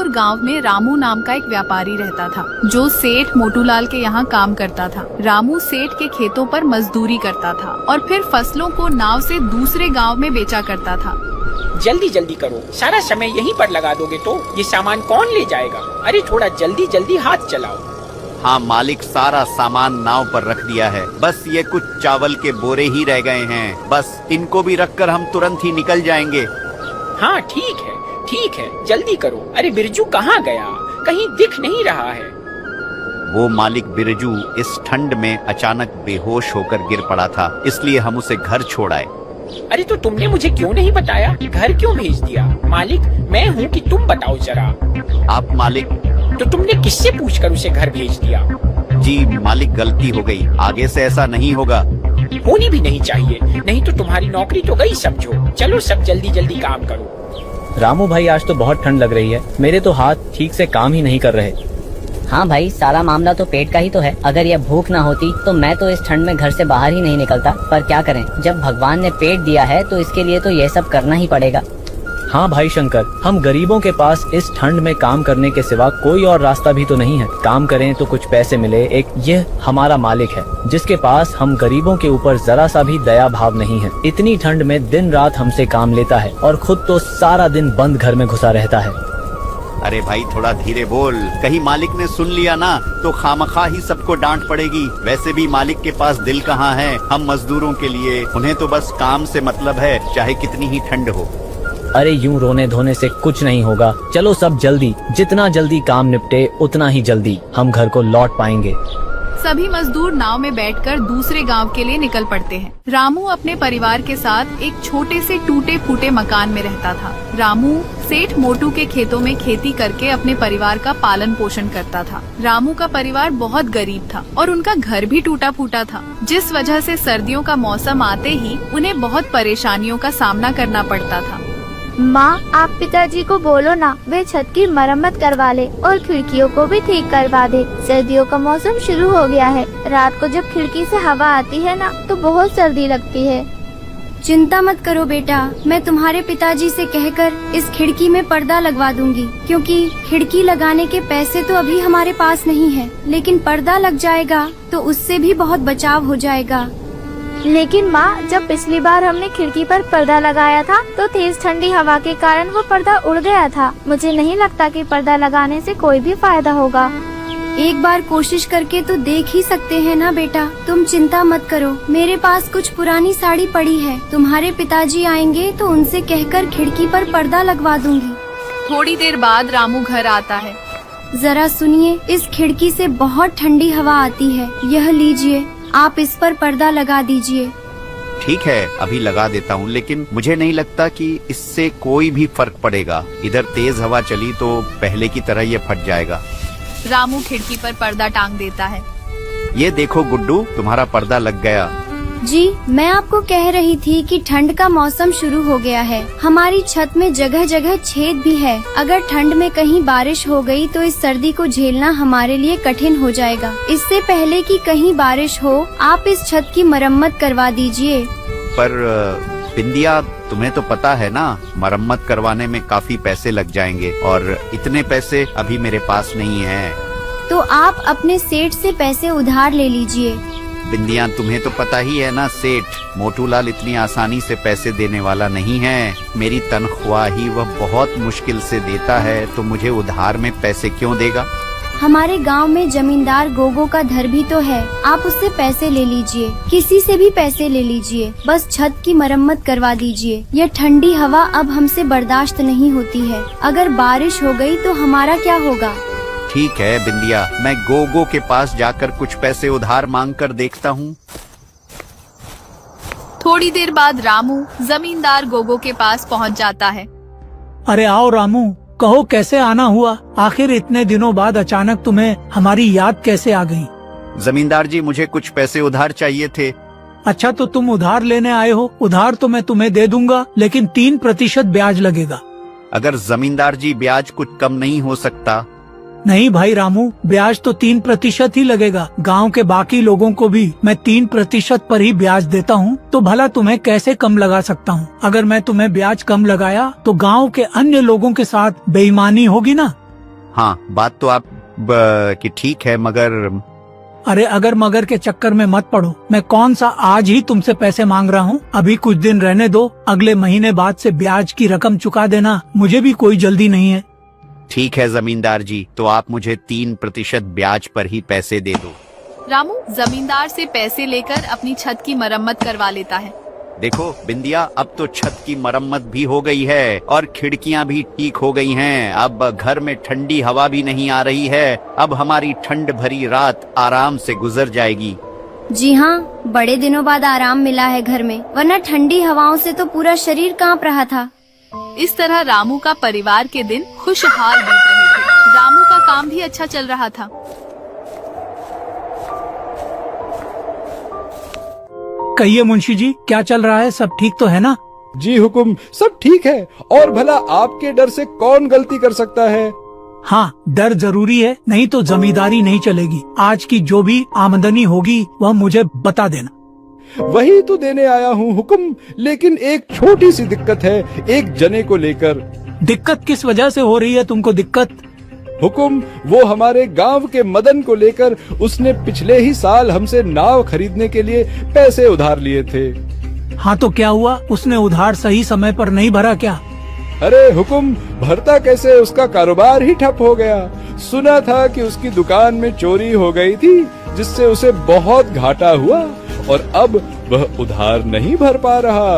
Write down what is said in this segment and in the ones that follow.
मजदूर गांव में रामू नाम का एक व्यापारी रहता था, जो सेठ मोटूलाल के यहाँ काम करता था। रामू सेठ के खेतों पर मजदूरी करता था और फिर फसलों को नाव से दूसरे गांव में बेचा करता था। जल्दी जल्दी करो, सारा समय यहीं पर लगा दोगे तो ये सामान कौन ले जाएगा? अरे थोड़ा जल्दी जल्दी हाथ चलाओ। हाँ मालिक, सारा सामान नाव पर रख दिया है, बस ये कुछ चावल के बोरे ही रह गए हैं, बस इनको भी रखकर हम तुरंत ही निकल जाएंगे। हाँ ठीक है, जल्दी करो। अरे बिरजू कहाँ गया? कहीं दिख नहीं रहा है। वो मालिक बिरजू इस ठंड में अचानक बेहोश होकर गिर पड़ा था, इसलिए हम उसे घर छोड़ आए। अरे तो तुमने मुझे क्यों नहीं बताया? घर क्यों भेज दिया? मालिक मैं हूँ कि तुम बताओ जरा। आप मालिक? तो तुमने किससे पूछकर उसे घर भेज दिया? जी मालिक, गलती हो गई, आगे से ऐसा नहीं होगा। होनी भी नहीं चाहिए, नहीं तो तुम्हारी नौकरी तो गई समझो। चलो सब जल्दी जल्दी काम करो। रामू भाई, आज तो बहुत ठंड लग रही है, मेरे तो हाथ ठीक से काम ही नहीं कर रहे। हाँ भाई, सारा मामला तो पेट का ही तो है। अगर यह भूख ना होती तो मैं तो इस ठंड में घर से बाहर ही नहीं निकलता, पर क्या करें, जब भगवान ने पेट दिया है तो इसके लिए तो यह सब करना ही पड़ेगा। हाँ भाई शंकर, हम गरीबों के पास इस ठंड में काम करने के सिवा कोई और रास्ता भी तो नहीं है। काम करें तो कुछ पैसे मिले, एक यह हमारा मालिक है जिसके पास हम गरीबों के ऊपर जरा सा भी दया भाव नहीं है। इतनी ठंड में दिन रात हमसे काम लेता है और खुद तो सारा दिन बंद घर में घुसा रहता है। अरे भाई थोड़ा धीरे बोल, कहीं मालिक ने सुन लिया ना तो खामखा ही सबको डांट पड़ेगी। वैसे भी मालिक के पास दिल कहाँ है हम मजदूरों के लिए, उन्हें तो बस काम से मतलब है, चाहे कितनी ही ठंड हो। अरे यूं रोने धोने से कुछ नहीं होगा, चलो सब जल्दी, जितना जल्दी काम निपटे उतना ही जल्दी हम घर को लौट पाएंगे। सभी मजदूर नाव में बैठकर दूसरे गांव के लिए निकल पड़ते हैं। रामू अपने परिवार के साथ एक छोटे से टूटे फूटे मकान में रहता था। रामू सेठ मोटू के खेतों में खेती करके अपने परिवार का पालन पोषण करता था। रामू का परिवार बहुत गरीब था और उनका घर भी टूटा फूटा था, जिस वजह से सर्दियों का मौसम आते ही उन्हें बहुत परेशानियों का सामना करना पड़ता था। माँ, आप पिताजी को बोलो ना, वे छत की मरम्मत करवा ले और खिड़कियों को भी ठीक करवा दे। सर्दियों का मौसम शुरू हो गया है, रात को जब खिड़की से हवा आती है ना तो बहुत सर्दी लगती है। चिंता मत करो बेटा, मैं तुम्हारे पिताजी से कहकर इस खिड़की में पर्दा लगवा दूंगी, क्योंकि खिड़की लगाने के पैसे तो अभी हमारे पास नहीं है, लेकिन पर्दा लग जाएगा तो उससे भी बहुत बचाव हो जाएगा। लेकिन माँ, जब पिछली बार हमने खिड़की पर पर्दा लगाया था तो तेज ठंडी हवा के कारण वो पर्दा उड़ गया था। मुझे नहीं लगता कि पर्दा लगाने से कोई भी फायदा होगा। एक बार कोशिश करके तो देख ही सकते हैं ना बेटा, तुम चिंता मत करो। मेरे पास कुछ पुरानी साड़ी पड़ी है, तुम्हारे पिताजी आएंगे तो उनसे कहकर खिड़की पर पर्दा लगवा दूंगी। थोड़ी देर बाद रामू घर आता है। जरा सुनिए, इस खिड़की से बहुत ठंडी हवा आती है, यह लीजिए, आप इस पर पर्दा लगा दीजिए। ठीक है, अभी लगा देता हूँ, लेकिन मुझे नहीं लगता कि इससे कोई भी फर्क पड़ेगा। इधर तेज हवा चली तो पहले की तरह ये फट जाएगा। रामू खिड़की पर पर्दा टांग देता है। ये देखो गुड्डू, तुम्हारा पर्दा लग गया। जी, मैं आपको कह रही थी कि ठंड का मौसम शुरू हो गया है। हमारी छत में जगह जगह छेद भी है। अगर ठंड में कहीं बारिश हो गई तो इस सर्दी को झेलना हमारे लिए कठिन हो जाएगा। इससे पहले कि कहीं बारिश हो, आप इस छत की मरम्मत करवा दीजिए। पर बिंदिया, तुम्हें तो पता है ना, मरम्मत करवाने में काफी पैसे लग जाएंगे और इतने पैसे अभी मेरे पास नहीं है। तो आप अपने सेठ से पैसे उधार ले लीजिए। बिंदिया, तुम्हें तो पता ही है ना, सेठ मोटूलाल इतनी आसानी से पैसे देने वाला नहीं है। मेरी तनख्वाह ही वह बहुत मुश्किल से देता है, तो मुझे उधार में पैसे क्यों देगा? हमारे गांव में जमींदार गोगो का घर भी तो है, आप उससे पैसे ले लीजिए, किसी से भी पैसे ले लीजिए, बस छत की मरम्मत करवा दीजिए। यह ठंडी हवा अब हमसे बर्दाश्त नहीं होती है। अगर बारिश हो गई तो हमारा क्या होगा? ठीक है बिंदिया, मैं गोगो के पास जाकर कुछ पैसे उधार मांग कर देखता हूँ। थोड़ी देर बाद रामू जमींदार गोगो के पास पहुँच जाता है। अरे आओ रामू, कहो कैसे आना हुआ? आखिर इतने दिनों बाद अचानक तुम्हें हमारी याद कैसे आ गई? जमींदार जी, मुझे कुछ पैसे उधार चाहिए थे। अच्छा, तो तुम उधार लेने आए हो? उधार तो मैं तुम्हें दे दूंगा, लेकिन 3% ब्याज लगेगा। अगर जमींदार जी ब्याज कुछ कम नहीं हो सकता? नहीं भाई रामू, ब्याज तो 3% ही लगेगा। गांव के बाकी लोगों को भी मैं 3% पर ही ब्याज देता हूँ, तो भला तुम्हें कैसे कम लगा सकता हूँ? अगर मैं तुम्हें ब्याज कम लगाया तो गांव के अन्य लोगों के साथ बेईमानी होगी ना। हाँ, बात तो आप की ठीक है, मगर अरे अगर मगर के चक्कर में मत पड़ो। मैं कौन सा आज ही तुमसे पैसे मांग रहा हूँ। अभी कुछ दिन रहने दो, अगले महीने बाद से ब्याज की रकम चुका देना। मुझे भी कोई जल्दी नहीं है। ठीक है जमींदार जी, तो आप मुझे 3% ब्याज पर ही पैसे दे दो। रामू जमींदार से पैसे लेकर अपनी छत की मरम्मत करवा लेता है। देखो बिंदिया, अब तो छत की मरम्मत भी हो गई है और खिड़कियां भी ठीक हो गई हैं। अब घर में ठंडी हवा भी नहीं आ रही है। अब हमारी ठंड भरी रात आराम से गुजर जाएगी। जी हाँ, बड़े दिनों बाद आराम मिला है घर में, वरना ठंडी हवाओं से तो पूरा शरीर कांप रहा था। इस तरह रामू का परिवार के दिन खुशहाल बीत रहे थे। रामू का काम भी अच्छा चल रहा था। कहिए मुंशी जी, क्या चल रहा है? सब ठीक तो है ना? जी हुकुम, सब ठीक है। और भला आपके डर से कौन गलती कर सकता है? हाँ, डर जरूरी है, नहीं तो जमींदारी नहीं चलेगी। आज की जो भी आमदनी होगी वह मुझे बता देना। वही तो देने आया हूँ हुकुम, लेकिन एक छोटी सी दिक्कत है, एक जने को लेकर। दिक्कत किस वजह से हो रही है तुमको दिक्कत? हुकुम, वो हमारे गांव के मदन को लेकर उसने पिछले ही साल हमसे नाव खरीदने के लिए पैसे उधार लिए थे। हाँ तो क्या हुआ? उसने उधार सही समय पर नहीं भरा क्या? अरे हुकुम, भरता कैसे, उसका कारोबार ही ठप हो गया। सुना था कि उसकी दुकान में चोरी हो गई थी, जिससे उसे बहुत घाटा हुआ और अब वह उधार नहीं भर पा रहा।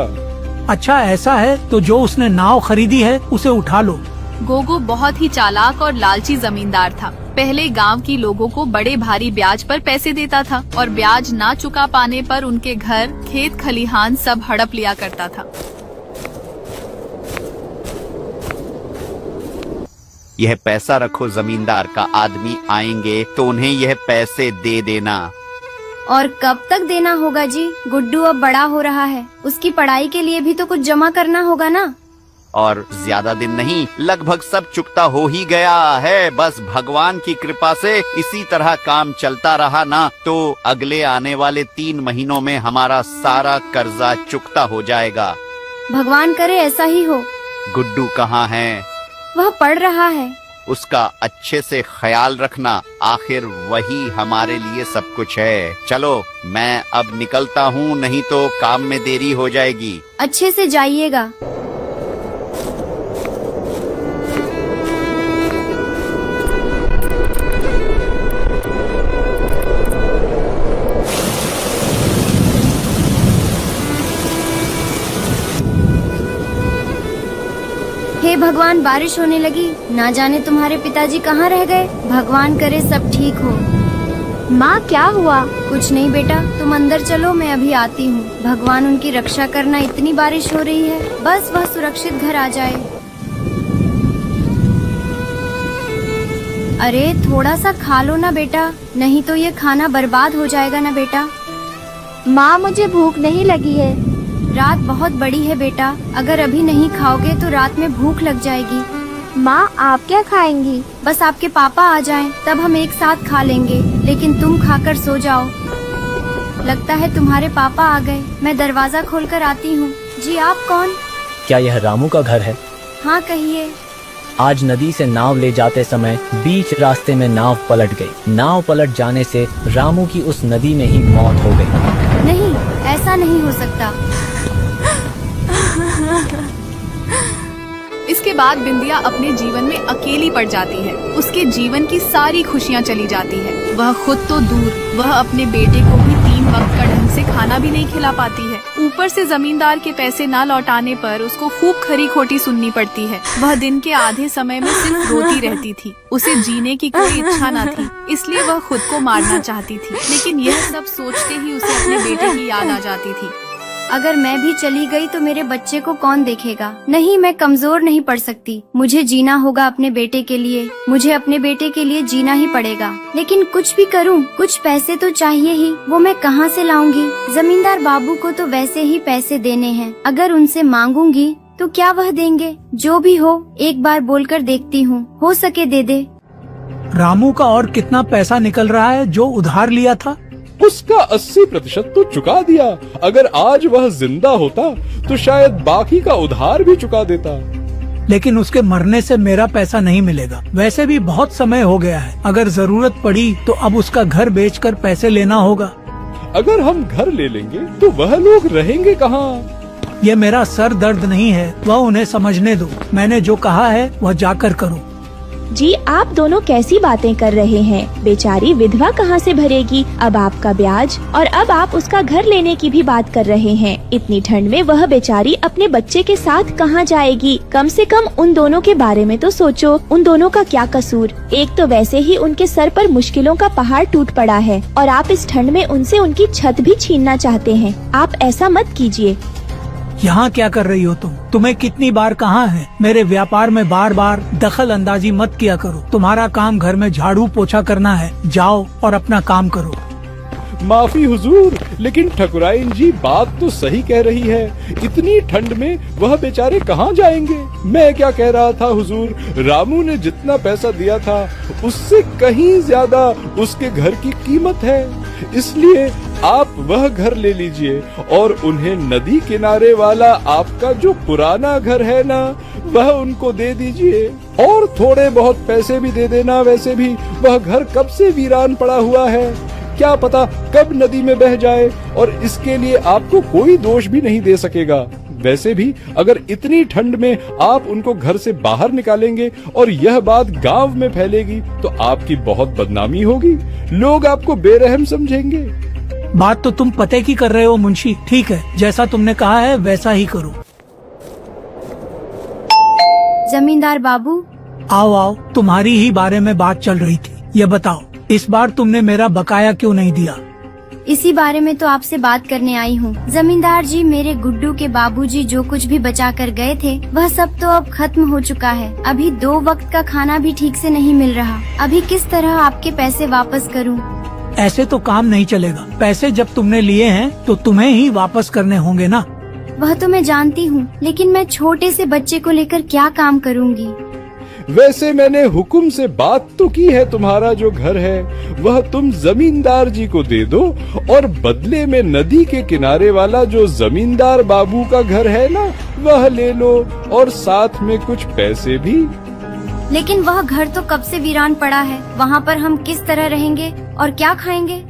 अच्छा ऐसा है, तो जो उसने नाव खरीदी है उसे उठा लो। गोगो बहुत ही चालाक और लालची जमींदार था। पहले गांव की लोगों को बड़े भारी ब्याज पर पैसे देता था और ब्याज ना चुका पाने पर उनके घर, खेत खलिहान सब हड़प लिया करता था। यह पैसा रखो, जमींदार का आदमी आएंगे तो उन्हें यह पैसे दे देना। और कब तक देना होगा जी? गुड्डू अब बड़ा हो रहा है, उसकी पढ़ाई के लिए भी तो कुछ जमा करना होगा ना। और ज्यादा दिन नहीं, लगभग सब चुकता हो ही गया है। बस भगवान की कृपा से इसी तरह काम चलता रहा ना, तो अगले आने वाले 3 महीनों में हमारा सारा कर्जा चुकता हो जाएगा। भगवान करे ऐसा ही हो। गुड्डू कहाँ है? वह पढ़ रहा है। उसका अच्छे से ख्याल रखना, आखिर वही हमारे लिए सब कुछ है। चलो मैं अब निकलता हूँ, नहीं तो काम में देरी हो जाएगी। अच्छे से जाइएगा। हे भगवान, बारिश होने लगी। ना जाने तुम्हारे पिताजी कहाँ रह गए। भगवान करे सब ठीक हो। माँ क्या हुआ? कुछ नहीं बेटा, तुम अंदर चलो, मैं अभी आती हूँ। भगवान उनकी रक्षा करना, इतनी बारिश हो रही है, बस वह सुरक्षित घर आ जाए। अरे थोड़ा सा खा लो ना बेटा, नहीं तो ये खाना बर्बाद हो जाएगा ना बेटा। माँ मुझे भूख नहीं लगी है। रात बहुत बड़ी है बेटा, अगर अभी नहीं खाओगे तो रात में भूख लग जाएगी। माँ आप क्या खाएंगी? बस आपके पापा आ जाएं, तब हम एक साथ खा लेंगे, लेकिन तुम खाकर सो जाओ। लगता है तुम्हारे पापा आ गए, मैं दरवाजा खोलकर आती हूँ। जी आप कौन? क्या यह रामू का घर है? हाँ कहिए। आज नदी से नाव ले जाते समय बीच रास्ते में नाव पलट गई। नाव पलट जाने से रामू की उस नदी में ही मौत हो गई। नहीं, ऐसा नहीं हो सकता। इसके बाद बिंदिया अपने जीवन में अकेली पड़ जाती है। उसके जीवन की सारी खुशियाँ चली जाती है। वह खुद तो दूर, वह अपने बेटे को भी 3 वक्त का ढंग से खाना भी नहीं खिला पाती है। ऊपर से जमींदार के पैसे न लौटाने पर उसको खूब खरी खोटी सुननी पड़ती है। वह दिन के आधे समय में सिर्फ रोती रहती थी। उसे जीने की कोई इच्छा न थी, इसलिए वह खुद को मारना चाहती थी। लेकिन यह सब सोचते ही उसे अपने बेटे की याद आ जाती थी। अगर मैं भी चली गई तो मेरे बच्चे को कौन देखेगा? नहीं, मैं कमजोर नहीं पड़ सकती। मुझे जीना होगा अपने बेटे के लिए। मुझे अपने बेटे के लिए जीना ही पड़ेगा। लेकिन कुछ भी करूं, कुछ पैसे तो चाहिए ही। वो मैं कहां से लाऊंगी? जमींदार बाबू को तो वैसे ही पैसे देने हैं। अगर उनसे मांगूंगी तो क्या वह देंगे? जो भी हो, एक बार बोलकर देखती हूँ, हो सके दे दे। रामू का और कितना पैसा निकल रहा है जो उधार लिया था? उसका 80% तो चुका दिया। अगर आज वह जिंदा होता तो शायद बाकी का उधार भी चुका देता। लेकिन उसके मरने से मेरा पैसा नहीं मिलेगा। वैसे भी बहुत समय हो गया है, अगर जरूरत पड़ी तो अब उसका घर बेचकर पैसे लेना होगा। अगर हम घर ले लेंगे तो वह लोग रहेंगे कहाँ? ये मेरा सर दर्द नहीं है, वह उन्हें समझने दो। मैंने जो कहा है वह जाकर करो। जी आप दोनों कैसी बातें कर रहे हैं? बेचारी विधवा कहाँ से भरेगी अब आपका ब्याज, और अब आप उसका घर लेने की भी बात कर रहे हैं। इतनी ठंड में वह बेचारी अपने बच्चे के साथ कहाँ जाएगी? कम से कम उन दोनों के बारे में तो सोचो। उन दोनों का क्या कसूर? एक तो वैसे ही उनके सर पर मुश्किलों का पहाड़ टूट पड़ा है, और आप इस ठंड में उनसे उनकी छत भी छीनना चाहते हैं। आप ऐसा मत कीजिए। यहाँ क्या कर रही हो तुम? तुम्हें कितनी बार कहा है मेरे व्यापार में बार बार दखल अंदाजी मत किया करो। तुम्हारा काम घर में झाड़ू पोछा करना है, जाओ और अपना काम करो। माफी हुजूर, लेकिन ठकुराइन जी बात तो सही कह रही है। इतनी ठंड में वह बेचारे कहाँ जाएंगे? मैं क्या कह रहा था हुजूर, रामू ने जितना पैसा दिया था उससे कहीं ज्यादा उसके घर की कीमत है। इसलिए आप वह घर ले लीजिए और उन्हें नदी किनारे वाला आपका जो पुराना घर है ना, वह उनको दे दीजिए, और थोड़े बहुत पैसे भी दे देना। वैसे भी वह घर कब से वीरान पड़ा हुआ है, क्या पता कब नदी में बह जाए, और इसके लिए आपको कोई दोष भी नहीं दे सकेगा। वैसे भी अगर इतनी ठंड में आप उनको घर से बाहर निकालेंगे और यह बात गांव में फैलेगी तो आपकी बहुत बदनामी होगी, लोग आपको बेरहम समझेंगे। बात तो तुम पते की कर रहे हो मुंशी। ठीक है, जैसा तुमने कहा है वैसा ही करो। जमींदार बाबू, आओ आओ, तुम्हारी ही बारे में बात चल रही थी। ये बताओ, इस बार तुमने मेरा बकाया क्यों नहीं दिया? इसी बारे में तो आपसे बात करने आई हूँ। जमींदार जी, मेरे गुड्डू के बाबूजी जो कुछ भी बचा कर गए थे वह सब तो अब खत्म हो चुका है। अभी 2 वक्त का खाना भी ठीक से नहीं मिल रहा। अभी किस तरह आपके पैसे वापस करूँ? ऐसे तो काम नहीं चलेगा। पैसे जब तुमने लिए हैं तो तुम्हें ही वापस करने होंगे ना। वह तो मैं जानती हूँ, लेकिन मैं छोटे से बच्चे को लेकर क्या काम करूँगी? वैसे मैंने हुक्म से बात तो की है, तुम्हारा जो घर है वह तुम जमींदार जी को दे दो, और बदले में नदी के किनारे वाला जो जमींदार बाबू का घर है ना, वह ले लो, और साथ में कुछ पैसे भी। लेकिन वह घर तो कब से वीरान पड़ा है, वहाँ पर हम किस तरह रहेंगे और क्या खाएंगे?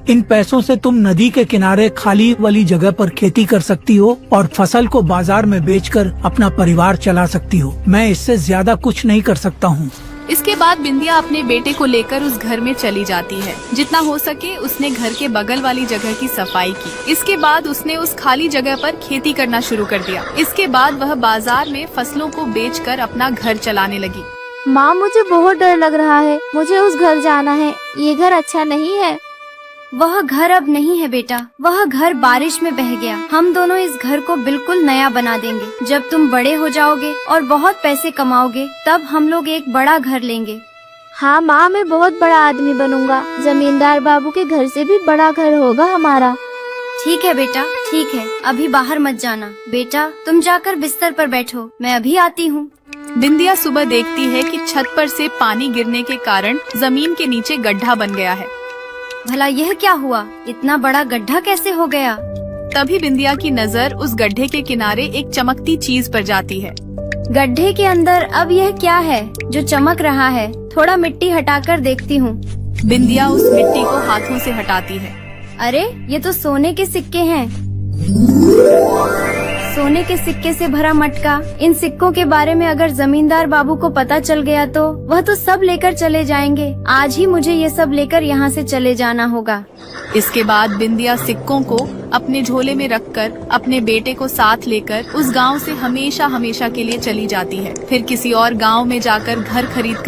इन पैसों से तुम नदी के किनारे खाली वाली जगह पर खेती कर सकती हो और फसल को बाजार में बेचकर अपना परिवार चला सकती हो। मैं इससे ज्यादा कुछ नहीं कर सकता हूँ। इसके बाद बिंदिया अपने बेटे को लेकर उस घर में चली जाती है। जितना हो सके उसने घर के बगल वाली जगह की सफाई की। इसके बाद उसने उस खाली जगह पर खेती करना शुरू कर दिया। इसके बाद वह बाजार में फसलों को बेचकर अपना घर चलाने लगी। माँ, मुझे बहुत डर लग रहा है। मुझे उस घर जाना है। ये घर अच्छा नहीं है। वह घर अब नहीं है बेटा, वह घर बारिश में बह गया। हम दोनों इस घर को बिल्कुल नया बना देंगे। जब तुम बड़े हो जाओगे और बहुत पैसे कमाओगे तब हम लोग एक बड़ा घर लेंगे। हाँ माँ, मैं बहुत बड़ा आदमी बनूंगा। जमींदार बाबू के घर से भी बड़ा घर होगा हमारा। ठीक है बेटा, ठीक है। अभी बाहर मत जाना। बेटा, तुम जाकर बिस्तर पर बैठो, मैं अभी आती हूँ। बिंदिया सुबह देखती है कि छत पर से पानी गिरने के कारण जमीन के नीचे गड्ढा बन गया है। भला यह क्या हुआ? इतना बड़ा गड्ढा कैसे हो गया? तभी बिंदिया की नजर उस गड्ढे के किनारे एक चमकती चीज पर जाती है। गड्ढे के अंदर अब यह क्या है जो चमक रहा है? थोड़ा मिट्टी हटाकर देखती हूँ। बिंदिया उस मिट्टी को हाथों से हटाती है। अरे, ये तो सोने के सिक्के हैं। सोने के सिक्के से भरा मटका। इन सिक्कों के बारे में अगर जमींदार बाबू को पता चल गया तो वह तो सब लेकर चले जाएंगे। आज ही मुझे ये सब लेकर यहाँ से चले जाना होगा। इसके बाद बिंदिया सिक्कों को अपने झोले में रखकर अपने बेटे को साथ लेकर उस गांव से हमेशा हमेशा के लिए चली जाती है। फिर किसी और गांव में जाकर घर खरीद कर